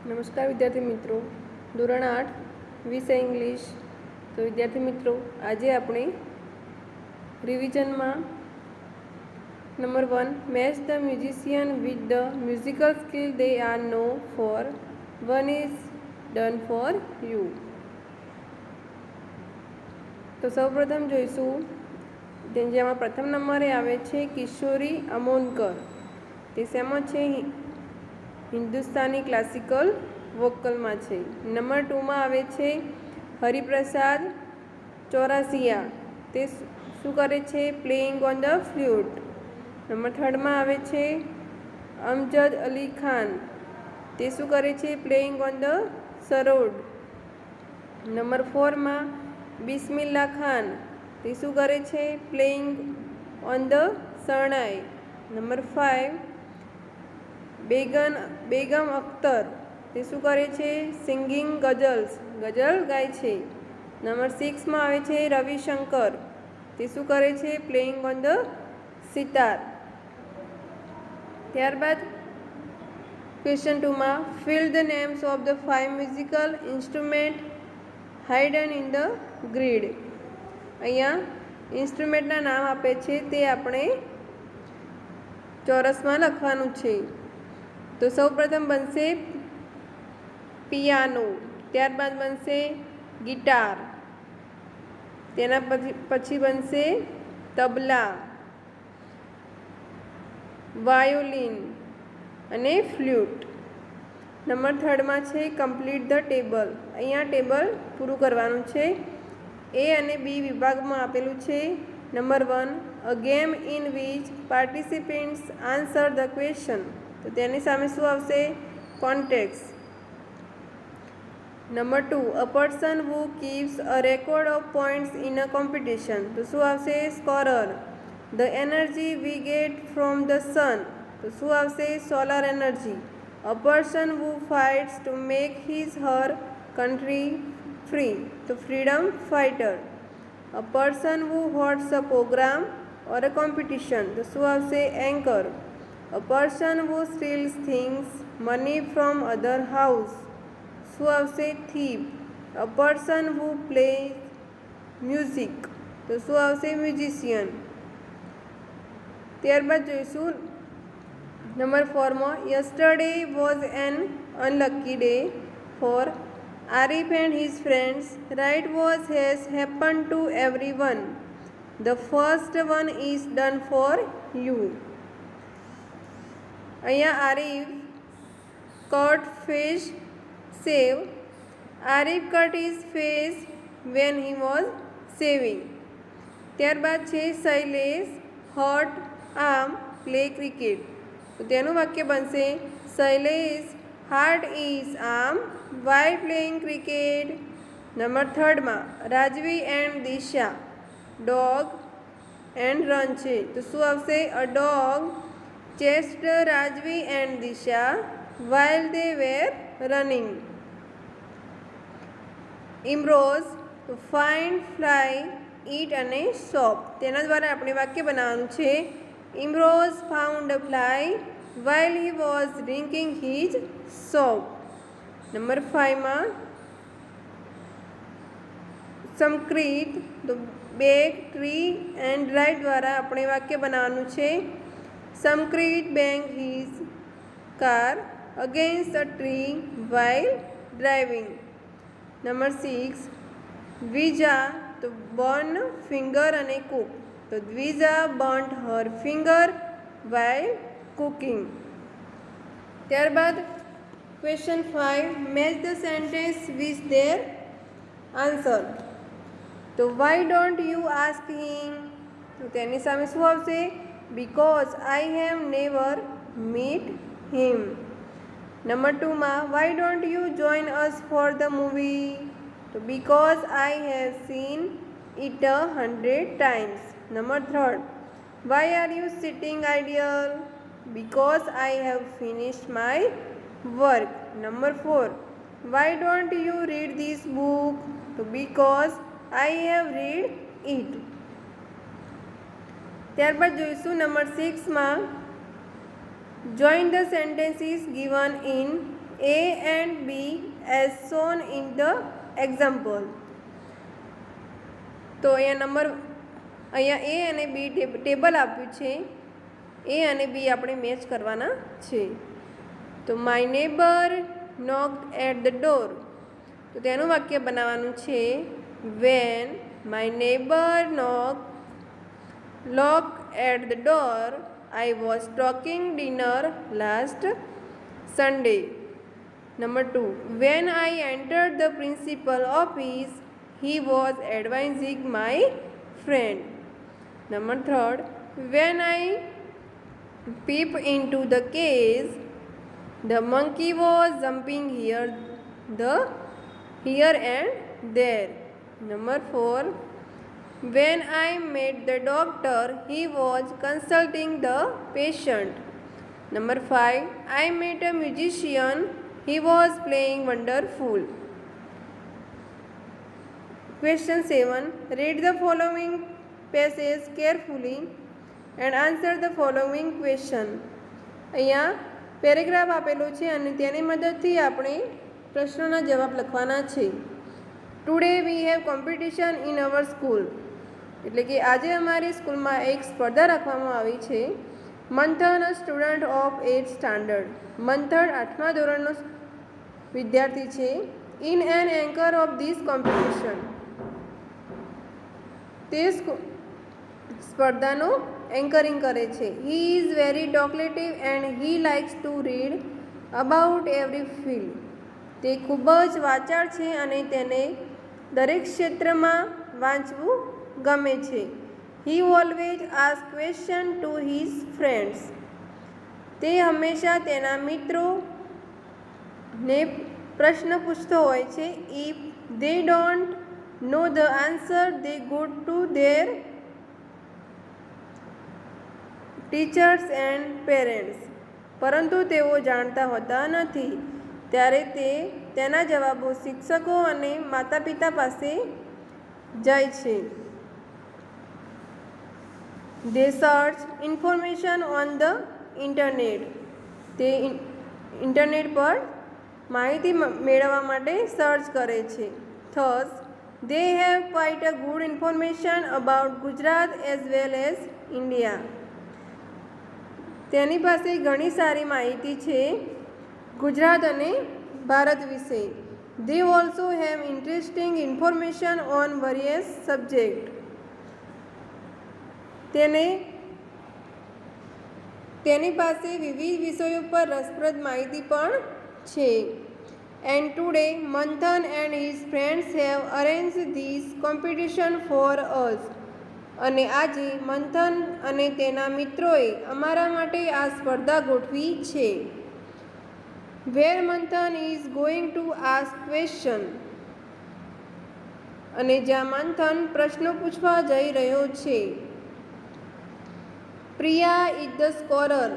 નમસ્કાર વિદ્યાર્થી મિત્રો, ધોરણ 8 વિષય ઇંગ્લિશ. તો વિદ્યાર્થી મિત્રો, આજે આપણે રિવિઝનમાં number 1 match the musician with the musical skill they are known for. One is done for you. તો સૌપ્રથમ જોઈશું જેમાં પ્રથમ નંબરે આવે છે કિશોરી અમોનકર. તે શેમાં છે? હિન્દુસ્તાની ક્લાસિકલ વોકલમાં છે. નંબર 2માં આવે છે હરિપ્રસાદ ચોરાસિયા. તે શું કરે છે? Playing on the flute. Number 3માં આવે છે અમજદ અલી ખાન. તે શું કરે છે? Playing on the sarod. Number 4માં બિસ્મિલ્લા ખાન. તે શું કરે છે? Playing on the shehnai. Number 5 Begum Akhtar. તે શું કરે છે? સિંગિંગ ગઝલ ગાય છે. નંબર 6માં આવે છે રવિશંકર. તે શું કરે છે? Playing on the sitar. ત્યારબાદ ક્વેશ્ચન 2માં fill the names of the 5 musical instrument hidden in the grid. અહીંયા ઇન્સ્ટ્રુમેન્ટના નામ આપે છે, તે આપણે ચોરસમાં લખવાનું છે. તો સૌપ્રથમ બનશે પિયાનો, ત્યારબાદ બનશે ગિટાર, તેના પછી બનશે તબલા, વાયોલિન અને ફ્લ્યુટ. નંબર 3માં છે કમ્પ્લીટ ધ ટેબલ. અહીંયા ટેબલ પૂરું કરવાનું છે. એ અને બી વિભાગમાં આપેલું છે. Number 1 a game in which participants answer the question. તો તેની સામે શું આવશે? Context. Number 2 a person who keeps a record of points in a competition. તો શું આવશે? Scorer. The energy we get from the sun. તો શું આવશે? Solar energy. A person who fights to make his her country free. તો freedom fighter. A person who holds a program or a competition. તો શું આવશે? Anchor. A person who steals things money from other house. શું આવશે? Thief. A person who plays music. તો શું આવશે? Musician. ત્યારબાદ જોઈશું નંબર 4માં yesterday was an unlucky day for Arif and his friends. Write was has happen to every one. The first one is done for you. અહીંયા Arif cut face shave. Arif cut his face when he was shaving. ત્યારબાદ છે Shailesh hurt arm play cricket. તો તેનું વાક્ય બનશે Shailesh hurt his arm while playing cricket. Number 3માં Rajvi and Disha dog and run છે. તો શું આવશે? A dog chased Rajvi and Disha while they were running. Imroz તો ફાઇન્ડ ફ્લાય ઈટ અને શોપ. તેના દ્વારા આપણે વાક્ય બનાવવાનું છે Imroz found a fly while he was drinking his soap. Number 5માં સંસ્કૃત તો બેગ ટ્રી એન્ડ રાઇટ દ્વારા આપણે વાક્ય બનાવવાનું છે Sanskrit bang his car against a tree while driving. Number 6 Dwija તો બર્ન ફિંગર અને કુક. તો Dwija burnt her finger while cooking. ત્યારબાદ question 5 match the sentence with their answer. તો why don't you ask him. તો તેની સામે શું આવશે? Because I have never meet him. Number 2માં why don't you join us for the movie. તો because I have seen it 100 times. Number 3 why are you sitting ideal. Because I have finished my work. Number 4 why don't you read this book? So because I have read it. ત્યારબાદ જોઈશું number 6માં join the sentences given in A and B as shown in the example. તો અહીંયા A અને B table આપ્યું છે. A અને B આપણે match કરવાના છે. તો my neighbour knocked at the door. તો તેનું વાક્ય બનાવવાનું છે when my neighbor knocked at the door, I was talking dinner last Sunday. Number 2, when I entered the principal office, he was advising my friend. Number 3, when I peeped into the cage, the monkey was jumping here and there. Number 4, when I met the doctor, he was consulting the patient. Number 5, I met a musician, he was playing wonderful. Question 7, read the following passage carefully and answer the following question. અહીંયા paragraph આપેલો છે અને તેની મદદથી આપણે પ્રશ્નોના જવાબ લખવાના છે. Today we have competition in our school. એટલે કે આજે અમારી સ્કૂલમાં એક સ્પર્ધા રાખવામાં આવી છે. મંથન a student of 8th standard. મંથન 8મા ધોરણનો વિદ્યાર્થી છે. In an anchor of this competition. તે સ્પર્ધાનું એન્કરિંગ કરે છે. He is very talkative and he likes to read about every field. તે ખૂબ જ વાચાળ છે અને તેને દરેક ક્ષેત્રમાં વાંચવું ગમે છે. He always ask question to his friends. તે હંમેશા તેના મિત્રોને પ્રશ્ન પૂછતો હોય છે. If they don't know the answer they go to there teachers and parents. પરંતુ તેઓ જાણતા હોતા નથી ત્યારે તે તેના જવાબો શિક્ષકો અને માતા પિતા પાસે જાય છે. They search information on the internet. તે ઇન્ટરનેટ પર માહિતી મેળવવા માટે સર્ચ કરે છે. Thus they have quite a good information about Gujarat as well as India. તેની પાસે ઘણી સારી માહિતી છે ગુજરાત અને ભારત વિશે. They also have interesting information on various subject. તેની પાસે વિવિધ વિષયો પર રસપ્રદ માહિતી પણ છે. એન્ડ ટુડે મંથન and his friends have arrange this competition for us. અને આજે મંથન અને તેના મિત્રોએ અમારા માટે આ સ્પર્ધા ગોઠવી છે. Where Manthan is going to ask question. અને જ્યાં મંથન પ્રશ્નો પૂછવા જઈ રહ્યો છે. Priya is the scorer.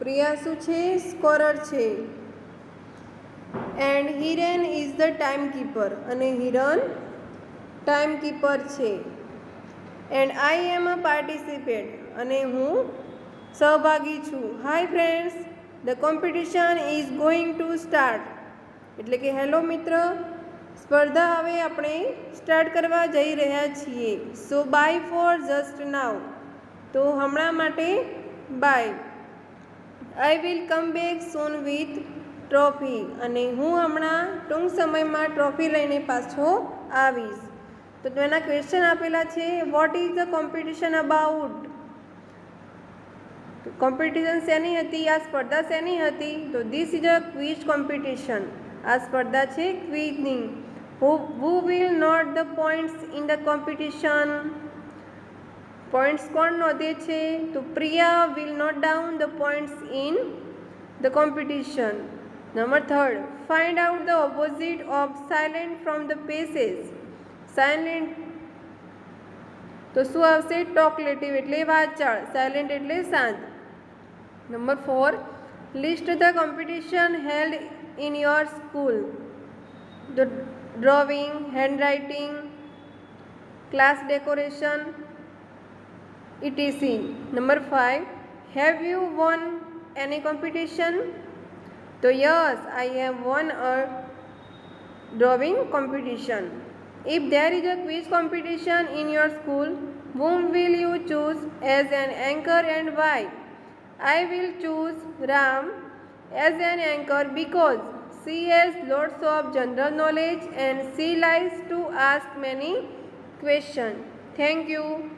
Priya શું છે? સ્કોરર છે. And Hiren is the timekeeper. અને હિરન ટાઈમકીપર છે. And I am a participant. અને હું સહભાગી છું. Hi friends, the competition is going to start. એટલે કે હેલો મિત્ર, સ્પર્ધા હવે આપણે સ્ટાર્ટ કરવા જઈ રહ્યા છીએ. So bye for just now. તો હમણાં માટે bye. I will come back soon with trophy. અને હું હમણાં ટૂંક સમયમાં ટ્રોફી લઈને પાછો આવીશ. તો તેના ક્વેશ્ચન આપેલા છે. What is the competition about? Competition શેની હતી? આ સ્પર્ધા શેની હતી? તો this is a quiz competition. આ સ્પર્ધા છે ક્વિઝની. Who will note the points in the competition? Points કોણ નોંધે છે? તો Priya will note down the points in the competition. Number 3, find out the opposite of silent from the passage. Silent તો શું આવશે? ટોકલેટિવ એટલે વાચાળ, સાયલેન્ટ એટલે શાંત. Number 4, list the competition held in your school. The drawing, handwriting, class decoration, etc. Number 5, have you won any competition? તો yes, I have won a drawing competition. If there is a quiz competition in your school, whom will you choose as an anchor and why? I will choose Ram as an anchor because she has lots of general knowledge and she likes to ask many questions. Thank you.